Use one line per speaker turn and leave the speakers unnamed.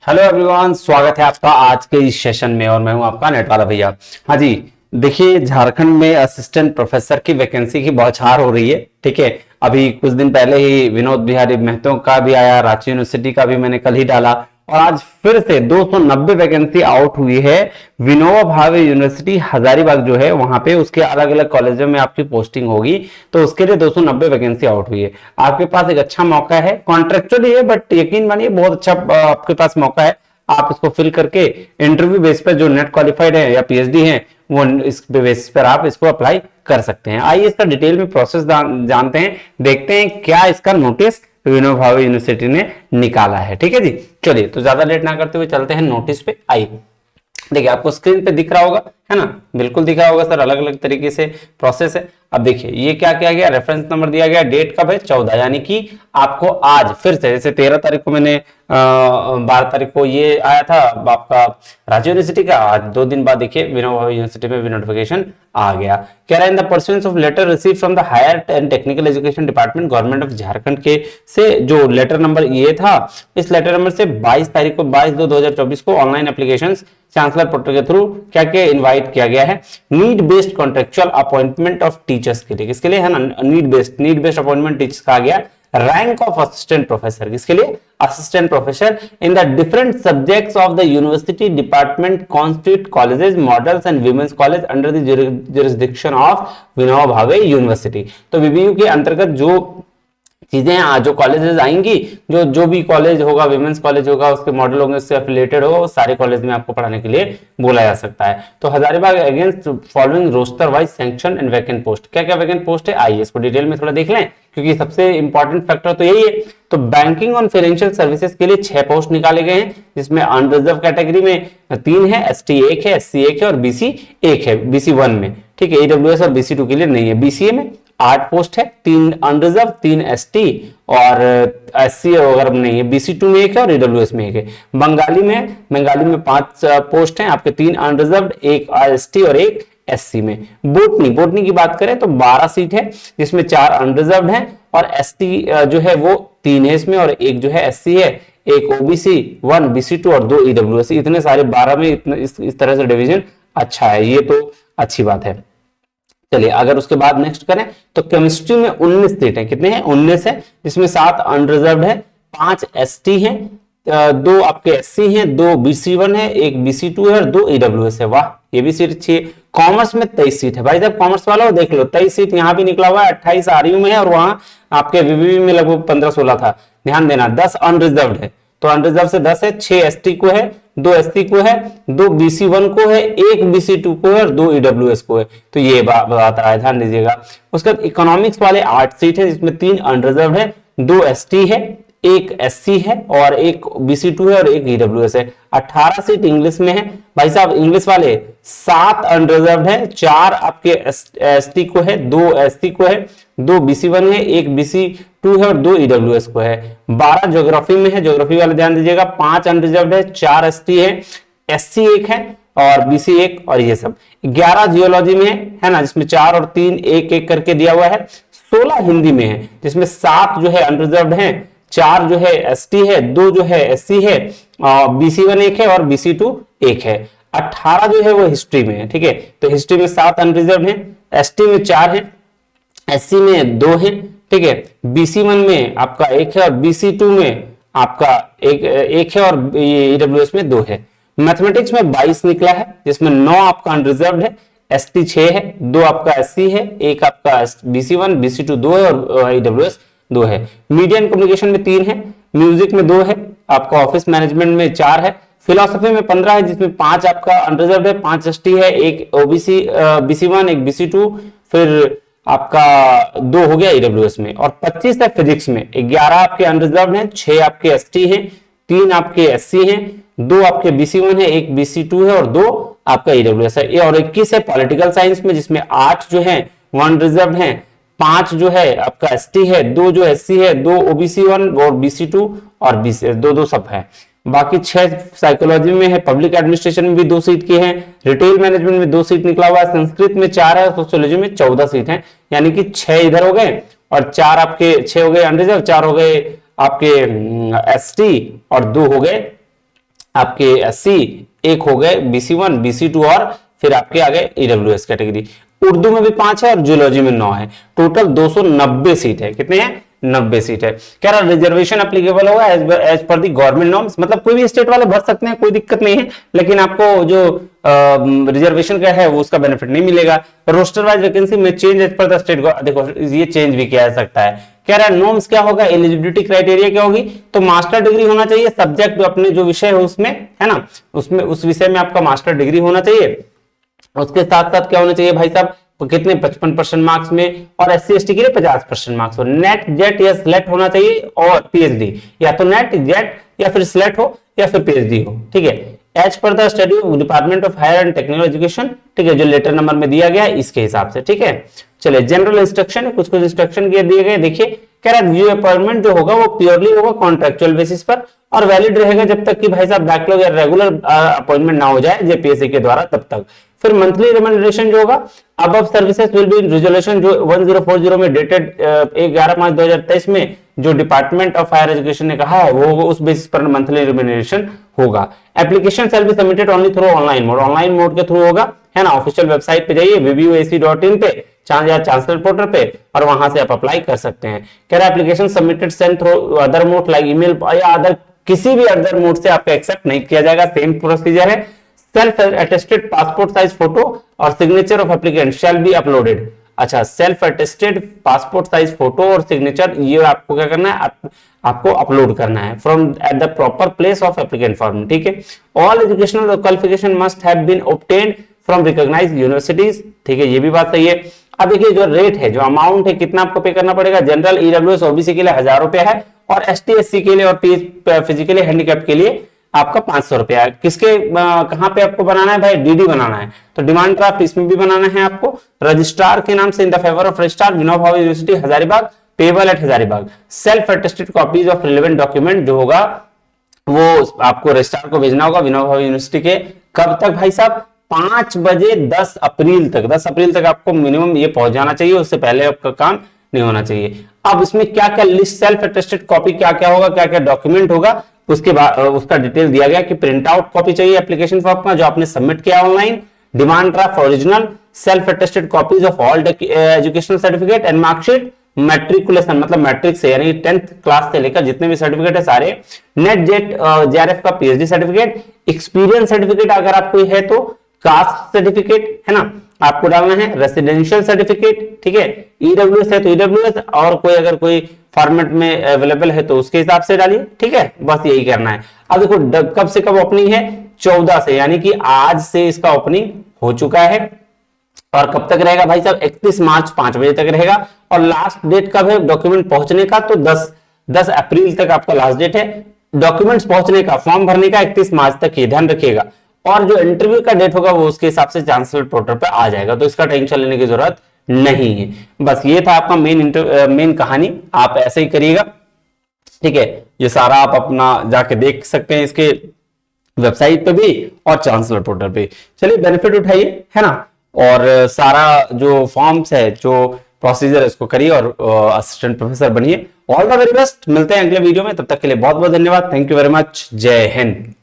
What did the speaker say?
Hello everyone, स्वागत है आपका आज के इस सेशन में और मैं हूं आपका नेट वाला भैया। हाँ जी, देखिए झारखंड में असिस्टेंट प्रोफेसर की वैकेंसी की बौछार हो रही है। ठीक है, अभी कुछ दिन पहले ही विनोद बिहारी महतो का भी आया, रांची यूनिवर्सिटी का भी मैंने कल ही डाला और आज फिर से 290 वैकेंसी आउट हुई है। विनोबा भावे यूनिवर्सिटी हजारीबाग जो है वहां पे उसके अलग अलग कॉलेजों में आपकी पोस्टिंग होगी, तो उसके लिए 290 वैकेंसी आउट हुई है। आपके पास एक अच्छा मौका है, कॉन्ट्रेक्चुअली है बट यकीन मानिए बहुत अच्छा आपके पास मौका है। आप इसको फिल करके इंटरव्यू बेस पर जो नेट क्वालिफाइड है या पीएचडी है वो इस बेसिस पर आप इसको अप्लाई कर सकते हैं। आइए इसका डिटेल में प्रोसेस जानते हैं, देखते हैं क्या इसका नोटिस विनोबा भावे यूनिवर्सिटी ने निकाला है। ठीक है जी, चलिए तो ज्यादा लेट ना करते हुए चलते हैं नोटिस पे। आइए देखिए, आपको स्क्रीन पे दिख रहा होगा, है ना, बिल्कुल दिख रहा होगा सर, अलग अलग तरीके से प्रोसेस है। अब देखिए ये क्या किया गया, रेफरेंस नंबर दिया गया, डेट कब है 14, यानी कि आपको आज फिर से, जैसे 13 तारीख को मैंने 12 तारीख को ये आया था आपका रांची यूनिवर्सिटी का, आज 2 दिन बाद देखिए विनोबा यूनिवर्सिटी में भी नोटिफिकेशन आ गया। कह रहा है in the pursuance of letter receive from the higher and technical education department government of Jharkhand के से जो लेटर नंबर ये था, इस लेटर नंबर से 22 तारीख को 22/2/2024 को ऑनलाइन एप्लीकेशन चांसलर पोर्टल के थ्रू क्या क्या इनवाइट किया गया है, need based contractual appointment of teachers के लिए। किसके लिए है ना, नीड बेस्ड अपॉइंटमेंट टीचर्स कहा गया। रैंक ऑफ असिस्टेंट प्रोफेसर, किसके लिए, assistant professor in the different subjects of the university department constitute colleges models and women's college under the jurisdiction of Vinoba Bhave university. तो वीबीयू के अंतर्गत जो चीजें जो कॉलेजेस आएंगी, जो भी कॉलेज होगा, विमेंस कॉलेज होगा, उसके मॉडल होंगे, उससे एफिलिएटेड होगा, वो सारे कॉलेज में आपको पढ़ाने के लिए बोला जा सकता है। तो Hazaribagh against following roster wise sanction and vacant post, क्या क्या वैकेंट पोस्ट है आइए इसको डिटेल में थोड़ा देख लें, क्योंकि सबसे इंपॉर्टेंट फैक्टर तो यही है। तो बैंकिंग और फाइनेंशियल सर्विसेज के लिए 6 पोस्ट निकाले गए हैं, जिसमें अनरिजर्व कैटेगरी में 3 है, एसटी 1 है, एससी 1 है और बीसी 1 है, बीसी 1 में। ठीक है, ईडब्ल्यूएस और बीसी 2 के लिए नहीं है। बीसीए में 8 पोस्ट है, 3 अनरिजर्व, 3 एसटी और एससी अगर नहीं है, बीसी 2 में 1 है और ईडब्ल्यूएस में 1 है। बंगाली में 5 पोस्ट हैं आपके, 3 अनरिजर्व, 1 एसटी और 1 एससी में। बोटनी की बात करें तो 12 सीट है, जिसमें 4 अनरिजर्व हैं और एसटी जो है वो 3 है इसमें और 1 जो है एससी है, 1 ओबीसी, 1 बीसी 2 और 2 ईडब्ल्यूएस। इतने सारे 12 में इस तरह से डिवीजन अच्छा है, ये तो अच्छी बात है। चलिए अगर उसके बाद नेक्स्ट करें तो केमिस्ट्री में 19 सीट है, कितने हैं 19 है, जिसमें 7 अनरिजर्व है, 5 एसटी हैं, 2 आपके एससी हैं, 2 बीसी 1 है, 1 बीसी 2 है और 2 ईडब्ल्यूएस है। वाह, ये भी सीट अच्छी है। कॉमर्स में 23 सीट है भाई साहब, कॉमर्स वाला देख लो 23 सीट यहाँ भी निकला हुआ है, 28 आरयू में है और वहां आपके वीवीवी में लगभग 15-16 था। ध्यान देना 10 अनरिजर्व है, तो अनरिजर्व से 10 है, 6 एसटी को है, 2 एसटी को है, 2 बीसी 1 को है, 1 बीसी 2 को है और 2 ईडब्ल्यूएस को है। तो ये बात रहा है, ध्यान दीजिएगा। उसके बाद इकोनॉमिक्स वाले 8 सीट है, जिसमें 3 अनरिजर्व है, 2 एसटी है, 1 एससी है और 1 बीसी 2 है और 1 ईडब्ल्यूएस है। 18 सीट इंग्लिश में है भाई साहब, इंग्लिश वाले 7 अनरिजर्व है, 4 आपके एसटी को है, 2 एसटी को है, 2 बीसी 1 है, 1 बीसी 2 है और 2 ईडब्ल्यूएस को है। 12 ज्योग्राफी में है, ज्योग्राफी वाले ध्यान दीजिएगा, 5 अनरिजर्व है, 4 एसटी है, एससी 1 है और बीसी 1 और ये सब। 11 जियोलॉजी में है ना, जिसमें 4 और 3 1-1 करके दिया हुआ है। 16 हिंदी में है, जिसमें 7 जो है अनरिजर्व है, 4 जो है एसटी है, 2 जो है एससी है, बीसी 1 1 है और बीसी 2 1 है। 18 जो है वो हिस्ट्री में है। ठीक है, तो हिस्ट्री में 7 अनरिजर्व है, एसटी में 4 है, एससी में 2 है। ठीक है, बीसी 1 में आपका 1 है और बीसी 2 में आपका एक है और ईडब्ल्यूएस में 2 है। मैथमेटिक्स में 22 निकला है, जिसमें 9 आपका अनरिजर्व है, एसटी 6 है, 2 आपका एससी है, 1 आपका बीसी 1, बीसी 2 2 है और ईडब्ल्यूएस 2 है। मीडिया एंड कम्युनिकेशन में 3 है, म्यूजिक में 2 है, आपका ऑफिस मैनेजमेंट में 4 है, फिलोसफी में 15 है, जिसमें 5 आपका अनरिजर्व है, 5 एसटी है, 1 ओबीसी बीसी 1, 1 बीसी 2, फिर आपका 2 हो गया ईडब्ल्यूएस में और 25 है फिजिक्स में। 11 आपके अनरिजर्व हैं, 6 आपके एसटी हैं, 3 आपके एससी हैं, 2 आपके बीसी 1 है, 1 बीसी 2 है और 2 आपका ईडब्ल्यूएस है। और 21 है पॉलिटिकल साइंस में, जिसमें 8 जो है वो अनरिजर्व हैं, 5 जो है आपका एसटी है, 2 जो एससी है, 2 ओबीसी 1 और बीसी 2 और बीसी 2 सब है। बाकी 6 साइकोलॉजी में है, पब्लिक एडमिनिस्ट्रेशन में भी 2 सीट की है, रिटेल मैनेजमेंट में 2 सीट निकला हुआ है, संस्कृत में 4 है, सोशियोलॉजी में 14 सीट है, यानी कि 6 इधर हो गए और 4 आपके 6 हो गए अनरिजर्व, 4 हो गए आपके एसटी और 2 हो गए आपके एससी, एक हो गए BC1, BC2 और फिर आपके आ गए EWS कैटेगरी। उर्दू में भी 5 है और जूलॉजी में 9 है। टोटल 290 सीट है। कितने हैं? 90 सीट है। कह रहा रिजर्वेशन एप्लीकेबल होगा एज पर दी गवर्नमेंट नॉर्म्स, मतलब कोई भी स्टेट वाले भर सकते हैं, कोई दिक्कत नहीं है, लेकिन आपको जो रिजर्वेशन का है वो उसका बेनिफिट नहीं मिलेगा। रोस्टर वाइज वैकेंसी में change as per the state, देखो ये चेंज भी किया जा सकता है। कह रहा है नॉर्म्स क्या होगा, एलिजिबिलिटी क्राइटेरिया क्या होगी, तो मास्टर डिग्री होना चाहिए, सब्जेक्ट अपने जो विषय है उसमें, है ना, उसमें उस विषय में आपका मास्टर डिग्री होना चाहिए। उसके साथ साथ क्या होना चाहिए भाई साहब, तो कितने 55% मार्क्स में, और SC ST के लिए 50% मार्क्स हो। नेट जेट या स्लेट होना चाहिए, और PhD, या तो नेट जेट या फिर स्लेट हो या फिर PhD हो, ठीक है। As per the study department of higher and technical education, ठीक है, जो लेटर नंबर में दिया गया है इसके हिसाब से, ठीक है। चलिए जनरल इंस्ट्रक्शन, कुछ कुछ इंस्ट्रक्शन दिए गए, देखिए कह रहा है अपॉइंटमेंट जो होगा वो प्योरली होगा कॉन्ट्रेक्चुअल बेसिस पर, और वैलिड रहेगा जब तक कि भाई साहब बैकलॉग या रेगुलर अपॉइंटमेंट ना हो जाए JPSC के द्वारा, तब तक। फिर मंथली रेम्युनरेशन जो होगा, अब सर्विसेज विल बी रिजोल्यूशन जो 1040 में डेटेड 11/5/2023 में जो डिपार्टमेंट ऑफ हायर एजुकेशन ने कहा है वो उस बेसिस पर मंथली रेम्युनरेशन होगा। Application shall be submitted only through online mode, online mode के थ्रू होगा, है ना। ऑफिशियल वेबसाइट पे जाइए www.ac.in पे, चांसलर पोर्टल पे, और वहां से आप अप्लाई कर सकते हैं। कह रहा है application submitted send through other mode like email या अदर, किसी भी अदर मोड से आपका एक्सेप्ट नहीं किया जाएगा, सेम प्रोसीजर है। Self attested passport size photo और signature of applicant shall be uploaded. अच्छा, self attested passport size photo और सिग्नेचर ये आपको क्या करना है, आपको अपलोड करना है from at the proper place of applicant form, ठीक है। All educational qualification must have been obtained from recognised universities, ठीक है, ये भी बात सही है। अब देखिए जो रेट है, जो अमाउंट है, कितना आपको पे करना पड़ेगा। जनरल EWS OBC के लिए 1000 रुपया है, और ST SC के लिए और फिजिकली हैंडीकैप के लिए आपका 500 रुपया है। किसके कहां पे आपको बनाना है भाई, DD बनाना है, तो डिमांड ड्राफ्ट इसमें भी बनाना है आपको, रजिस्ट्रार के नाम से in the favour of registrar Vinoba Bhave university Hazaribagh, payable at Hazaribagh. Self attested copies of relevant document जो होगा वो आपको रजिस्ट्रार को भेजना होगा विनोबा भावे यूनिवर्सिटी के। कब तक भाई साहब, 5 बजे 10 अप्रैल तक, 10 अप्रैल तक आपको मिनिमम ये पहुंच जाना चाहिए, उससे पहले आपका काम नहीं होना चाहिए। अब इसमें क्या क्या लिस्ट, सेल्फ अटेस्टेड कॉपी क्या क्या होगा, क्या क्या डॉक्यूमेंट होगा, उसके बाद उसका डिटेल दिया गया कि प्रिंट आउट कॉपी चाहिए एप्लीकेशन फॉर्म का जो आपने सबमिट किया online, demand draft original, self attested copies of all educational certificate and marksheet, matriculation मतलब मैट्रिक से यानी 10th क्लास से लेकर जितने भी सर्टिफिकेट है सारे, नेट जेट JRF का PhD सर्टिफिकेट, एक्सपीरियंस सर्टिफिकेट अगर आपको है तो, कास्ट सर्टिफिकेट है ना आपको डालना है, रेसिडेंशियल सर्टिफिकेट, ठीक है, EWS है तो EWS, और कोई अगर कोई फॉर्मेट में अवेलेबल है तो उसके हिसाब से डालिए, ठीक है, बस यही करना है। अब देखो कब से कब ओपनिंग है, 14 से, यानी कि आज से इसका ओपनिंग हो चुका है, और कब तक रहेगा भाई साहब, 31 मार्च 5 बजे तक रहेगा। और लास्ट डेट कब है डॉक्यूमेंट पहुंचने का, तो 10 अप्रैल तक आपका लास्ट डेट है डॉक्यूमेंट्स पहुंचने का, फॉर्म भरने का 31 मार्च तक, ये ध्यान रखिएगा। और जो इंटरव्यू का डेट होगा वो उसके हिसाब से चांसलर पोर्टल पर आ जाएगा, तो इसका टेंशन लेने की जरूरत नहीं है। बस ये था आपका मेन कहानी, आप ऐसे ही करिएगा, ठीक है। ये सारा आप अपना जाके देख सकते हैं इसके वेबसाइट पे भी और चांसलर पोर्टल पे। चलिए बेनिफिट उठाइए, है ना, और सारा जो फॉर्म्स है, जो प्रोसीजर है इसको करिए और असिस्टेंट प्रोफेसर बनिए। ऑल द वेरी बेस्ट, मिलते हैं अगले वीडियो में, तब तक के लिए बहुत बहुत धन्यवाद, थैंक यू वेरी मच, जय हिंद।